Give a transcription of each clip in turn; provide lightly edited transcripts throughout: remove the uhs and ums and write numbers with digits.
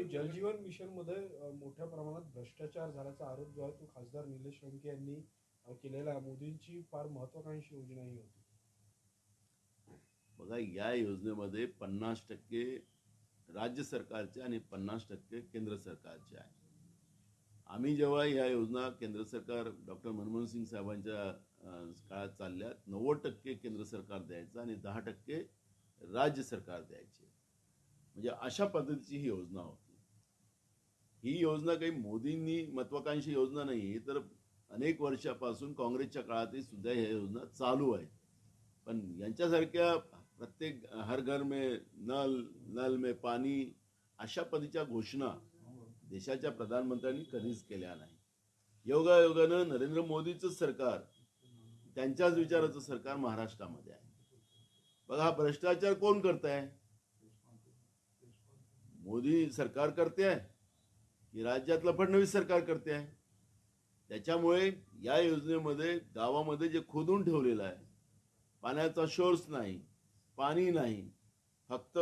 की जलजीवन मिशनमध्ये मोठ्या प्रमाणात भ्रष्टाचार झाल्याचा आरोप जो आहे तो खासदार निलेश लंके यांनी केलेला आहे. मोदींची फार महत्वाकांक्षी योजना ही होती. बघा, या योजनेमध्ये 50% राज्य सरकारचे आणि 50% केंद्र सरकारचे आहे. आम्ही जेव्हा या योजना केंद्र सरकार डॉक्टर मनमोहन सिंग साहेबांच्या काळात चालल्यात, 90% केंद्र सरकार द्यायचं आणि 10% राज्य सरकार द्यायचे. म्हणजे अशा पद्धतीची ही योजना होती. ही योजना काही मोदींनी महत्वाकांक्षी योजना नाही, तर अनेक वर्षापासून काँग्रेसच्या काळातही सुद्धा ह्या योजना चालू आहेत. पण यांच्यासारख्या प्रत्येक हर घर में नल, नल में पाणी अशा पद्धतीच्या घोषणा देशाच्या प्रधानमंत्र्यांनी कधीच केल्या नाही. योगायोगानं नरेंद्र मोदीचं सरकार, त्यांच्याच विचाराचं सरकार महाराष्ट्रामध्ये आहे. बघा, हा भ्रष्टाचार कोण करताय? मोदी सरकार करते आहे की राज्यातलं फडणवीस सरकार करते आहे? त्याच्यामुळे या योजनेमध्ये गावामध्ये जे खोदून ठेवलेलं आहे, पाण्याचा सोर्स नाही, पाणी नाही, फक्त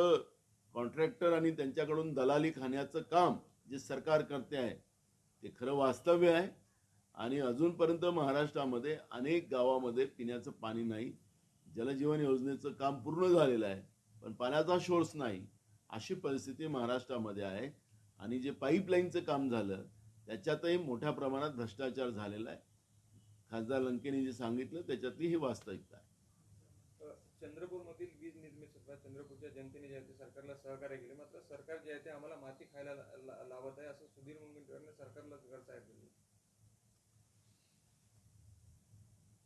कॉन्ट्रॅक्टर आणि त्यांच्याकडून दलाली खाण्याचं काम जे सरकार करते आहे ते खरं वास्तव्य आहे. आणि अजूनपर्यंत महाराष्ट्रामध्ये अनेक गावामध्ये पिण्याचं पाणी नाही. जलजीवन योजनेचं काम पूर्ण झालेलं आहे, पण पाण्याचा सोर्स नाही. अशी परिस्थिती महाराष्ट्रामध्ये आहे. आणि जे पाईपलाईनचं काम झालं त्याच्यातही मोठ्या प्रमाणात भ्रष्टाचार झालेला आहे. खासदार लंकेने जे सांगितलं त्याच्यातली ही वास्तविकता आहे. चंद्रपूरमधील वीज निर्मिती चंद्रपूरच्या जनतेने जे आहे ते सरकारला सहकार्य केले, मात्र सरकार जे आहे ते आम्हाला माती खायला लावत आहे असं सुधीर मुनगंटीवारने सरकारला साहेब बोलले.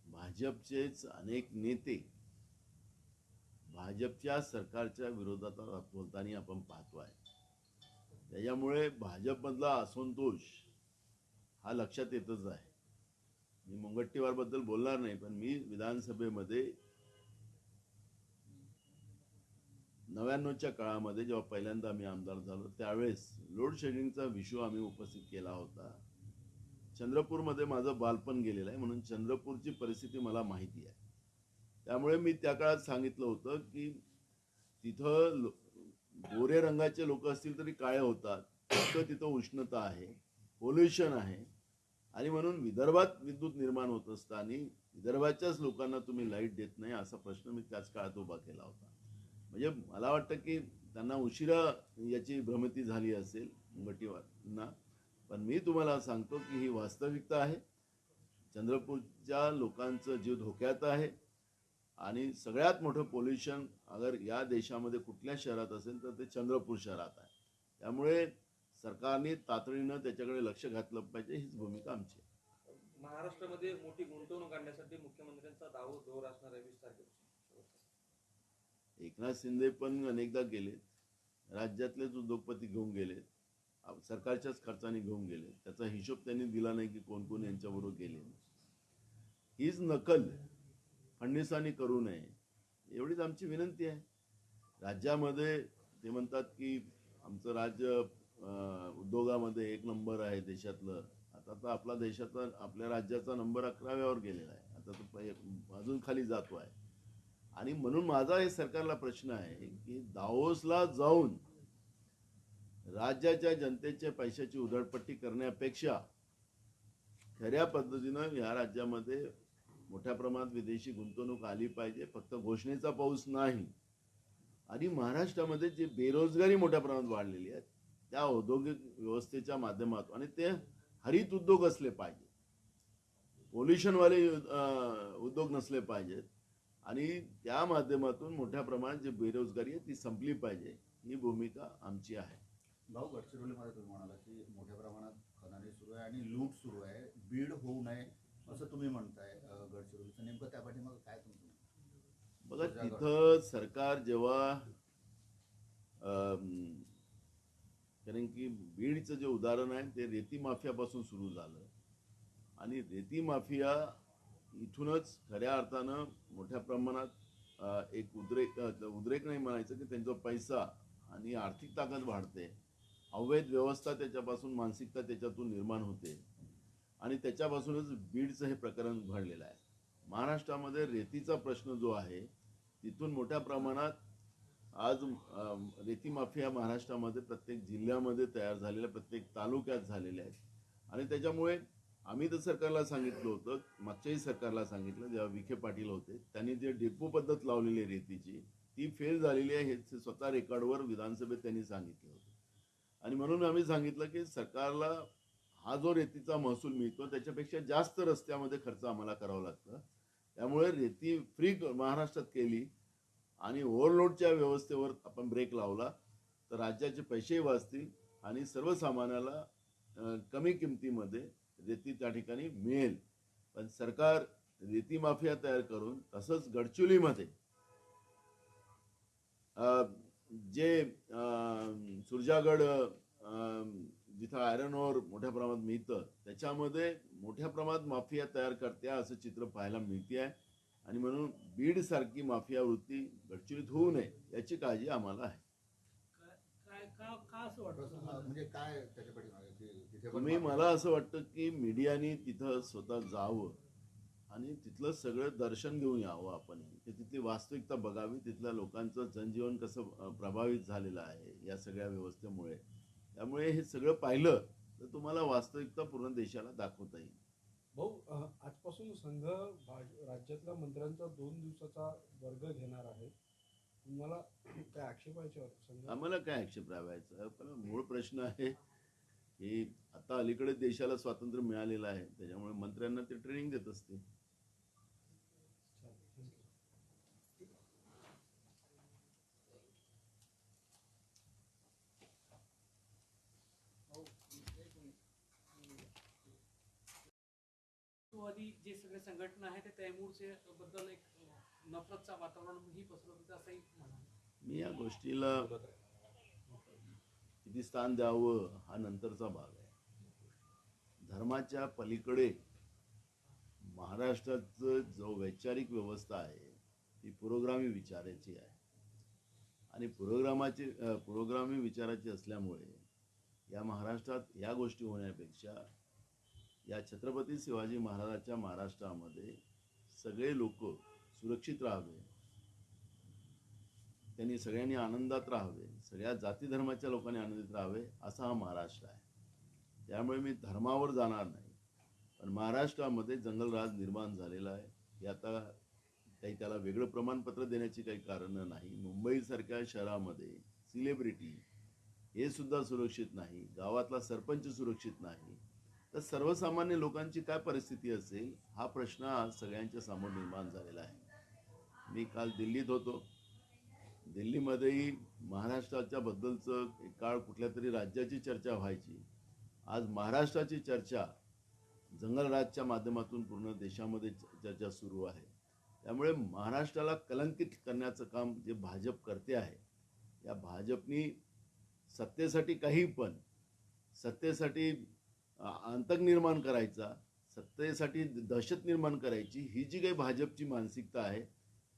भाजपचेच अनेक नेते भाजपच्या सरकारच्या विरोधात बोलताना आपण पाहतोय. त्याच्यामुळे भाजपमधला असंतोष हा लक्षात येतच आहे. मी मुनगंटीवार बद्दल बोलणार नाही, पण मी विधानसभेमध्ये 99च्या काळामध्ये जेव्हा पहिल्यांदा आम्ही आमदार झालो त्यावेळेस लोड शेडिंगचा विषय आम्ही उपस्थित केला होता. चंद्रपूरमध्ये माझं बालपण गेलेलं आहे, म्हणून चंद्रपूरची परिस्थिती मला माहिती आहे. त्यामुळे मी त्या काळात सांगितलं होतं की तिथं गोरे रंगाचे लोक असतील तरी काळे होतात, तिथं उष्णता आहे, पोल्युशन आहे. आणि म्हणून विदर्भात विद्युत निर्माण होत असताना विदर्भाच्याच लोकांना तुम्ही लाईट देत नाही असा प्रश्न मी त्याच काळात उभा केला होता. म्हणजे मला वाटतं की त्यांना उशिरा याची भ्रमिती झाली असेल मुनगंटीवारांना, पण मी तुम्हाला सांगतो की ही वास्तविकता आहे. चंद्रपूरच्या लोकांचं जीव धोक्यात आहे. आणि सगळ्यात मोठं पोल्युशन अगर या देशामध्ये कुठल्या शहरात असेल तर ते चंद्रपूर शहरात आहे. त्यामुळे सरकारने तातडीनं त्याच्याकडे लक्ष घातलं पाहिजे, हीच भूमिका आमची आहे. महाराष्ट्रामध्ये मोठी गुंतवणूक आणण्यासाठी मुख्यमंत्र्यांचा दौरा असणार आहे 20 तारखेपासून. एकनाथ शिंदे पण अनेकदा गेलेत, राज्यातलेच उद्योगपती घेऊन गेलेत, सरकारच्याच खर्चाने घेऊन गेले. त्याचा हिशोब त्यांनी दिला नाही की कोण कोण यांच्याबरोबर गेले. हीच नकल फडणवीसांनी करू नये एवढीच आमची विनंती आहे. राज्यामध्ये ते म्हणतात की आमचं राज्य उद्योगामध्ये 1 नंबर आहे देशातलं. आता तर आपला देशाचा आपल्या राज्याचा नंबर 11व्यावर गेलेला आहे. आता तो अजून खाली जातो आहे. आणि म्हणून माझा हे सरकारला प्रश्न आहे की दाओसला जाऊन राज्याच्या जनतेच्या पैशाची उधळपट्टी करण्यापेक्षा खऱ्या पद्धतीनं या राज्यामध्ये मोठ्या प्रमाणात विदेशी गुंतवणूक आली पाहिजे. फक्त घोषणेचा पाऊस नाही. आणि महाराष्ट्रामध्ये जे बेरोजगारी मोठ्या प्रमाणात वाढलेली आहे त्या औद्योगिक व्यवस्थेच्या माध्यमातून, आणि ते हरित उद्योग असले पाहिजे, पोल्युशनवाले उद्योग नसले पाहिजेत, आणि त्या माध्यमातून मोठ्या प्रमाणात जे बेरोजगारी आहे ती संपली पाहिजे, ही भूमिका आमची आहे. भाऊ, गडचिरोलीमध्ये तुम्ही म्हणाला की मोठ्या प्रमाणात खनने सुरू आहे आणि लूट सुरू आहे, बीड होऊ नये असं तुम्ही म्हणताय. गडचिरोलीचं नेमकं त्या पाठीमागं काय तुमचं? बघा, तिथं सरकार जेव्हा कारण की बीडचं जे उदाहरण आहे ते रेती माफियापासून सुरू झालं. आणि रेती माफिया इथूनच खऱ्या अर्थानं मोठ्या प्रमाणात एक उद्रेक नाही म्हणायचं की त्यांचा पैसा आणि आर्थिक ताकद वाढते. अवैध व्यवस्था त्याच्यापासून, मानसिकता त्याच्यातून निर्माण होते. आणि त्याच्यापासूनच बीडचं हे प्रकरण घडलेलं आहे. महाराष्ट्रामध्ये रेतीचा प्रश्न जो आहे तिथून मोठ्या प्रमाणात आज रेती माफिया महाराष्ट्रामध्ये प्रत्येक जिल्ह्यामध्ये तयार झालेल्या, प्रत्येक तालुक्यात झालेल्या आहेत आणि त्याच्यामुळे आम्ही तर सरकारला सांगितलं होतं, मागच्याही सरकारला सांगितलं जेव्हा विखे पाटील होते, त्यांनी जे डेपो पद्धत लावलेली आहे रेतीची ती फेल झालेली आहे हे स्वतः रेकॉर्डवर विधानसभेत त्यांनी सांगितलं होतं. आणि म्हणून आम्ही सांगितलं की सरकारला हा जो रेतीचा महसूल मिळतो त्याच्यापेक्षा जास्त रस्त्यामध्ये खर्च आम्हाला करावा लागतं. त्यामुळे रेती फ्री महाराष्ट्रात केली आणि ओव्हरलोडच्या व्यवस्थेवर आपण ब्रेक लावला तर राज्याचे पैसेही वाचतील आणि सर्वसामान्याला कमी किमतीमध्ये रेती त्या ठिकाणी मिळेल. पण सरकार रेती माफिया तयार करून तसंच गडचिरोलीमध्ये जे सुरजागड जिथं आयरन ओर मोठ्या प्रमाणात मिळतं त्याच्यामध्ये मोठ्या प्रमाणात माफिया तयार करते असं चित्र पाहायला मिळते आहे आणि म्हणून बीड सारखी माफिया वृत्ती गडचिरोलीत होऊ नये याची काळजी आम्हाला आहे. असं म्हणजे काय त्याच्या पाठीमागे की तिथे पण तुम्ही मला असं वाटतं की मीडियाने तिथं स्वतः जावं आणि तिथलं सगळं दर्शन घेऊन यावं आपण की तिथली वास्तविकता बघावी, तिथल्या लोकांचं जनजीवन कसं प्रभावित झालेलं आहे या सगळ्या व्यवस्थेमुळे. त्यामुळे हे सगळं पाहिलं तर तुम्हाला वास्तविकता पूर्ण देशाला दाखवता येईल. भाऊ, आजपासून संघ राज्यातल्या मंत्र्यांचा 2 दिवसाचा वर्ग घेणार आहे. तुम्हाला काय आक्षेप आहे याच्यावर? संघ आम्हाला काय आक्षेप राहायचा, पण मूळ प्रश्न आहे की आता अलीकडे देशाला स्वातंत्र्य मिळालेलं आहे त्याच्यामुळे मंत्र्यांना ते ट्रेनिंग देत असतील. राष्ट्रवादी जे सगळे संघटना आहे ते तैमूरचे बद्दल एक नफरतचा वातावरण ही पसरवत असंही म्हणाले. मी या गोष्टीला किती स्थान द्यावं हा नंतरचा भाग आहे. धर्माच्या पलीकडे महाराष्ट्राचं जो वैचारिक व्यवस्था आहे ती पुरोगामी विचाराची आहे आणि पुरोगामी विचाराची असल्यामुळे या महाराष्ट्रात या गोष्टी होण्यापेक्षा या छत्रपती शिवाजी महाराजांच्या महाराष्ट्रामध्ये सगळे लोक सुरक्षित राहावे, त्यांनी सगळ्यांनी आनंदात राहावे, सगळ्या जाती धर्माच्या लोकांनी आनंदित राहावे असा हा महाराष्ट्र आहे. त्यामुळे मी धर्मावर जाणार नाही, पण महाराष्ट्रामध्ये जंगलराज निर्माण झालेला आहे हे आता काही त्याला वेगळं प्रमाणपत्र देण्याची काही कारणं नाही. मुंबईसारख्या शहरामध्ये सेलिब्रिटी हे सुद्धा सुरक्षित नाही, गावातला सरपंच सुरक्षित नाही, तर सर्वसामान्य लोकांची काय परिस्थिती असेल हा प्रश्न आज सगळ्यांच्या समोर निर्माण झालेला आहे. मी काल दिल्लीत होतो. दिल्लीमध्येही महाराष्ट्राच्या बद्दलचं एक काळ कुठल्या तरी राज्याची चर्चा व्हायची. आज महाराष्ट्राची चर्चा जंगलराजच्या माध्यमातून पूर्ण देशामध्ये चर्चा सुरू आहे. त्यामुळे महाराष्ट्राला कलंकित करण्याचं काम जे भाजप करते आहे, या भाजपनी सत्तेसाठी काही पण, सत्तेसाठी आतंक निर्माण करायचा, सत्तेसाठी दहशत निर्माण करायची, ही जी काही भाजपची मानसिकता आहे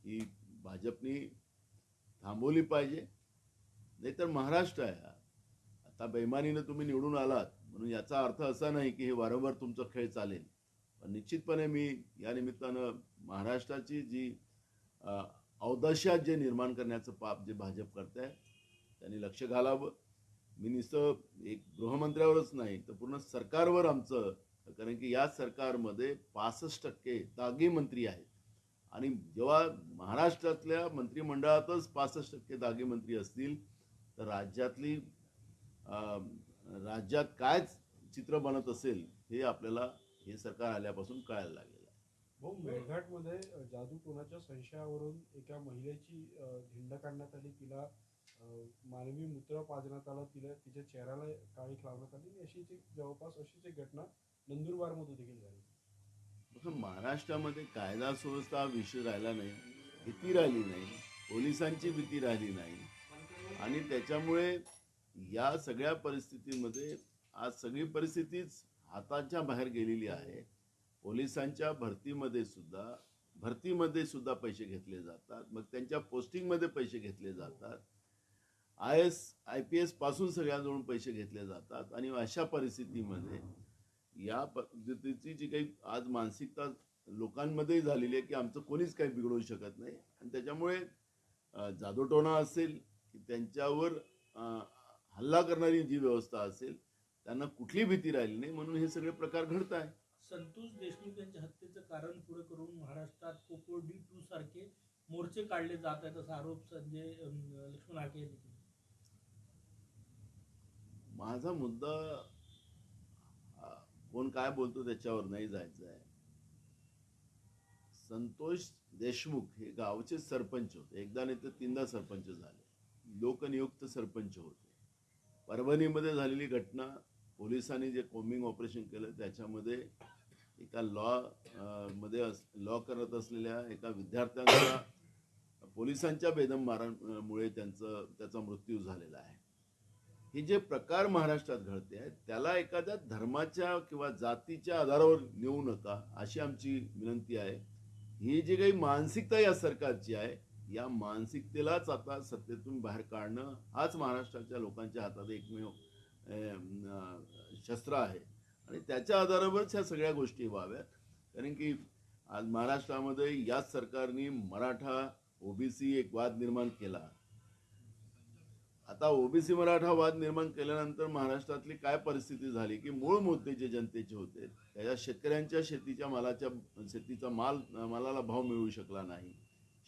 ही भाजपनी थांबवली पाहिजे. नाहीतर महाराष्ट्र आहे आता बेईमानीनं तुम्ही निवडून आलात म्हणून याचा अर्थ असा नाही की हे वारंवार तुमचा खेळ चालेल. पण निश्चितपणे मी या निमित्तानं महाराष्ट्राची जी औदास्यात जे निर्माण करण्याचं पाप जे भाजप करत आहे त्यांनी लक्ष घालावं. मी नुसतं एक गृहमंत्र्यावरच नाही तर पूर्ण सरकारवर आमचं, कारण की या सरकारमध्ये 65% दागी मंत्री आहेत आणि जेव्हा महाराष्ट्रातल्या मंत्रिमंडळातच 65% दागी मंत्री असतील तर राज्यात काय चित्र बनत असेल हे आपल्याला हे सरकार आल्यापासून कळायला लागलेलं आहे. भाऊ, मेळघाटमध्ये जादू टोणाच्या संशयावरून एका महिलेची धिंड काढण्यात आली, तिला मानवी मूत्र पाजण्यात आलं, तिच्या चेहऱ्याला काळीख लावण्यात आली. जवळपास अशीच एक घटना नंदुरबारमध्ये देखील झाली. महाराष्ट्रामध्ये कायदा सुव्यवस्था हा विषय राहिला नाही, भीती राहिली नाही, पोलिसांची भीती राहिली नाही आणि त्याच्यामुळे या सगळ्या परिस्थितीमध्ये आज सगळी परिस्थितीच हाताच्या बाहेर गेलेली आहे. पोलिसांच्या भरतीमध्ये सुद्धा पैसे घेतले जातात, मग त्यांच्या पोस्टिंगमध्ये पैसे घेतले जातात, IAS पासून सगळ्यांजवळून पैसे घेतले जातात आणि अशा परिस्थितीमध्ये या पद्धतीची जी काही आज मानसिकता लोकांमध्ये झालेली आहे की आमचं कोणीच काही बिघडवू शकत नाही आणि त्याच्यामुळे जादूटोणा असेल की त्यांच्यावर हल्ला करणारी जी व्यवस्था असेल त्यांना कुठली भीती राहिली नाही, म्हणून हे सगळे प्रकार घडत आहे. संतोष देशमुख यांच्या हत्येचं कारण पुढे करून महाराष्ट्रात कोको D2 सारखे मोर्चे काढले जात आहेत असा आरोप संजय लक्ष्मण हाके यांनी केला. माझा मुद्दा कोण काय बोलतो त्याच्यावर नाही जायचं आहे. संतोष देशमुख हे गावचे सरपंच होते, एकदा नाही तर 3दा सरपंच झाले, लोकनियुक्त सरपंच होते. परभणीमध्ये झालेली घटना, पोलिसांनी जे कोम्बिंग ऑपरेशन केलं त्याच्यामध्ये एका लॉ करत असलेल्या एका विद्यार्थ्यांचा पोलिसांच्या बेदम मारामुळे त्याचा मृत्यू झालेला आहे. हे जे प्रकार महाराष्ट्रात घडते आहेत त्याला एखाद्या धर्माच्या किंवा जातीच्या आधारावर नेऊ नका अशी आमची विनंती आहे. ही जी काही मानसिकता या सरकारची आहे, या मानसिकतेलाच आता सत्तेतून बाहेर काढणं हाच महाराष्ट्राच्या लोकांच्या हातात एकमेव शस्त्र आहे आणि त्याच्या आधारावरच ह्या सगळ्या गोष्टी व्हाव्यात. कारण की आज महाराष्ट्रामध्ये याच सरकारने मराठा ओबीसी एक वाद निर्माण केला. आता ओबीसी मराठा वाद निर्माण केल्यानंतर महाराष्ट्रातली काय परिस्थिती झाली की मूळ मुद्दे जे जनतेचे होते, त्याच्या शेतकऱ्यांच्या शेतीचा मालाला भाव मिळू शकला नाही.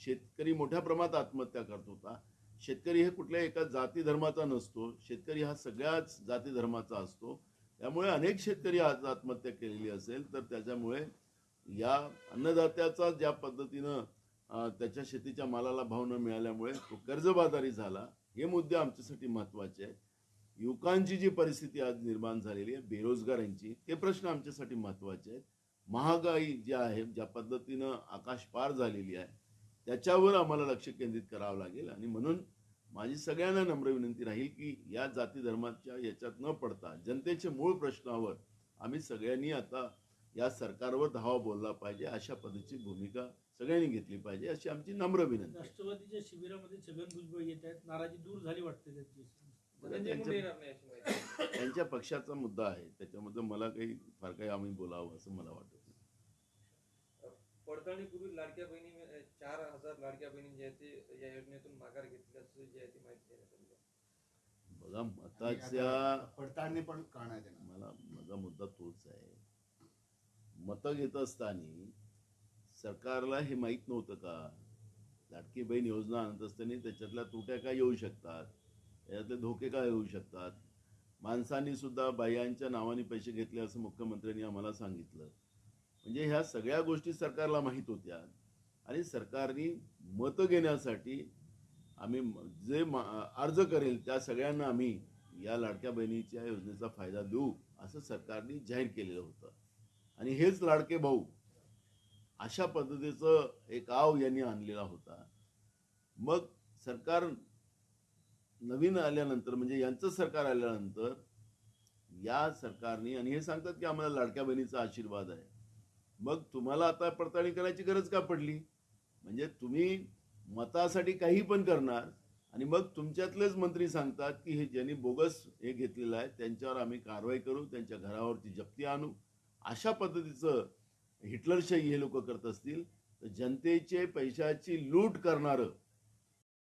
शेतकरी मोठ्या प्रमाणात आत्महत्या करत होता. शेतकरी हे कुठल्या एका जाती धर्माचा नसतो, शेतकरी हा सगळ्याच जाती धर्माचा असतो. त्यामुळे अनेक शेतकरी आज आत्महत्या केलेली असेल तर त्याच्यामुळे या अन्नदात्याचा ज्या पद्धतीनं त्याच्या शेतीच्या मालाला भाव न मिळाल्यामुळे तो कर्जबाजारी झाला. हे मुद्दे आमच्यासाठी महत्त्वाचे आहेत. युवकांची जी परिस्थिती आज निर्माण झालेली आहे, बेरोजगारांची, ते प्रश्न आमच्यासाठी महत्त्वाचे आहेत. महागाई जी आहे, ज्या पद्धतीनं आकाश पार झालेली आहे, त्याच्यावर आम्हाला लक्ष केंद्रित करावं लागेल. आणि म्हणून माझी सगळ्यांना नम्र विनंती राहील की या जाती धर्माच्या याच्यात न पडता जनतेच्या मूळ प्रश्नावर आम्ही सगळ्यांनी आता या सरकारवर धावा बोलला पाहिजे, अशा पद्धतीची भूमिका सगळ्यांनी घेतली पाहिजे अशी आमची नम्र विनंती. राष्ट्रवादीच्या शिबिरामध्ये छगन भुजबळ येत आहेत, नाराजी दूर झाली वाटते त्यांची. धनंजय मुंडे येणार नाही अशी माहिती. त्यांच्या पक्षाचा मुद्दा आहे, त्याच्यामध्ये मला फार काही आम्ही बोलावं असं मला वाटत नाही. पडताळणीपूर्वी लाडक्या बहिणी 4,000 लाडक्या बहिणी जे आहेत ते या योजनेतून माघार घेतल्याचं जी आहे ती माहिती देण्यात आली आहे. बघा, मताच्या पडताळणी पण करण्यात येणार. माझा मुद्दा तोच आहे. मतं घेत असताना सरकारला हे माहीत नव्हतं का लाडकी बहीण योजना आणत असताना त्याच्यातल्या त्रुट्या काय येऊ शकतात, त्याच्यातले धोके काय येऊ शकतात. माणसांनी सुद्धा बायांच्या नावाने पैसे घेतले असं मुख्यमंत्र्यांनी आम्हाला सांगितलं. म्हणजे ह्या सगळ्या गोष्टी सरकारला माहीत होत्या आणि सरकारने मतं घेण्यासाठी आम्ही जे अर्ज करेल त्या सगळ्यांना आम्ही या लाडक्या बहिणीच्या योजनेचा फायदा देऊ असं सरकारने जाहीर केलेलं होतं. आणि हेच लाडके भाऊ अशा पद्धतीचं एक आव यांनी आणलेला होता. मग सरकार नवीन आल्यानंतर, म्हणजे यांचं सरकार आल्यानंतर या सरकारने, आणि हे सांगतात की आम्हाला लाडक्या बहिणीचा आशीर्वाद आहे, मग तुम्हाला आता पडताळणी करायची गरज का पडली? म्हणजे तुम्ही मतासाठी काही पण करणार आणि मग तुमच्यातलेच मंत्री सांगतात की हे ज्यांनी बोगस हे घेतलेलं आहे त्यांच्यावर आम्ही कारवाई करू, त्यांच्या घरावरती जप्ती आणू. अशा पद्धतीचं हिटलरशाही हे लोक करत असतील तर जनतेचे पैशाची लूट करणारं